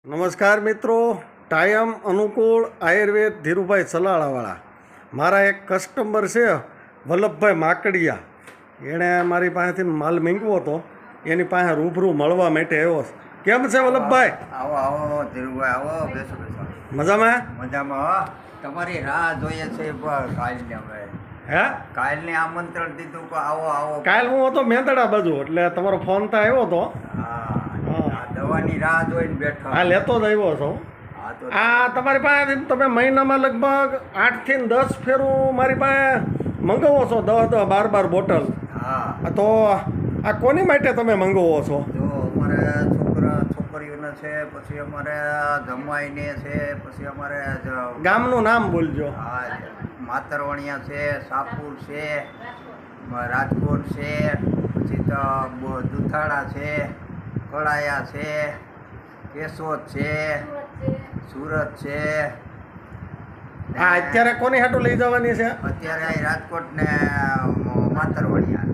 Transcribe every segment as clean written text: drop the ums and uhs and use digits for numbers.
નમસ્કાર મિત્રો, ટાયમ અનુકૂળ આયુર્વેદ ધીરુભાઈ સલાળાવાળા. મારા એક કસ્ટમર છે વલ્લભભાઈ માકડિયા. એણે મારી પાસેથી માલ માંગ્યો હતો, એની પાસે રૂબરૂ મળવા માટે આવ્યો. કેમ છે વલ્લભભાઈ? આવો આવો ધીરુભાઈ, આવો બેસો બેસો. મજામાં? મજામાં. તમારી રાહ જોઈએ છે કાલની. અમે હે કાલને આમંત્રણ દીધું કે આવો આવો. કાલ હું હતો મેંદડા બાજુ, એટલે તમારો ફોન તો આવ્યો હતો. હા, દવાની રાહ જોઈને બેઠો. હા, લેતો જ આવ્યો છો. હા તો આ તમારી પાસેથી તમે મહિનામાં લગભગ 8 થી 10 ફેરું મારી પાસે મંગાવો છો, 10 12 બોટલ. હા, તો આ કોની માટે તમે મંગાવો છો? જો અમારે છોકરીઓને છે, પછી અમારે જમાઈને છે, પછી અમારે ગામનું નામ બોલજો. હા, માતરવણિયા છે, સાપુર છે, રાજકોટ છે, પછી તો દુધાળા છે, કળાયા છે, કેશોદ છે, સુરત છે. આ અત્યારે કોની હાટું લઈ જવાની છે? અત્યારે અહીં રાજકોટ ને માતરવણિયા.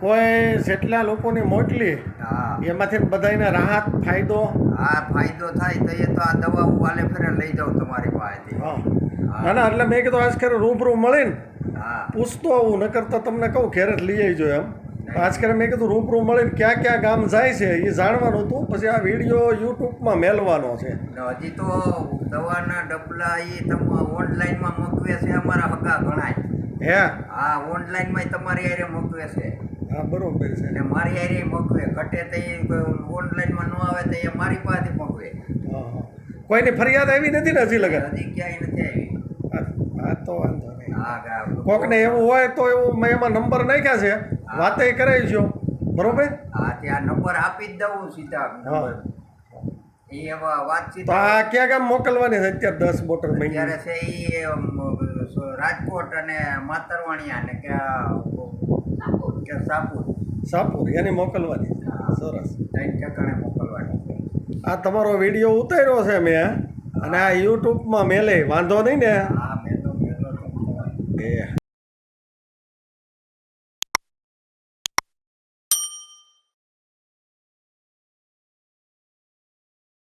કોઈ જેટલા લોકોની મોકલી હા એમાંથી બધાને રાહત ફાયદો? હા, ફાયદો થાય તો એ તો આ દવા હું વાલે ફેરે લઈ જાઉં તમારી પાસેથી. હા, ના ના, એટલે મેં કીધું આજ ખેર રૂબરૂ મળીને હા પૂછતો આવું, નકર તો તમને કહું ઘેર જ લઈ આવજો એમ. આજ ખેર મેં કીધું રૂબરૂ મળીને ક્યાં ક્યાં ગામ જાય છે એ જાણવાનું હતું, પછી આ વિડીયો યુટ્યુબમાં મેલવાનો છે. હજી તો દવાના ડબલા એ તમે ઓનલાઈનમાં મોકવે છે અમારા હગા ઘણાય. હે? હા, ઓનલાઈનમાં તમારી હારે મોકવે છે હા, બરોબર છે. અને મારી હારે મોકવે. ઘટે તો એ ઓનલાઈનમાં ન આવે તો એ મારી પાસેથી મોકવે. હા હા, કોઈની ફરિયાદ આવી નથી ને હજી લગન? હજી ક્યાંય નથી આવી. હા, તો વાંધો નહીં. હા, કોકને એવું હોય તો એવું મેં એમાં નંબર નાખ્યા છે, વાતે કરાવીશું. બરોબર? હા, ત્યાં નંબર આપી જ દઉં સીધા નંબર. એ હવે વાતચીત. તો આ ક્યાં ગામ મોકલવાની છે અત્યારે 10 બોટલ અત્યારે મહિને? છે એ રાજકોટ અને માતરવાણિયા ને કે સાપુર. સાપુર એની મોકલવાની. સરસ. 3 ઠેકાણે મોકલવાની. આ તમારો વિડીયો ઉતાર્યો છે મેં, અને આ યુટ્યુબમાં મેલે, વાંધો નહીં ને? હા, મેં તો એ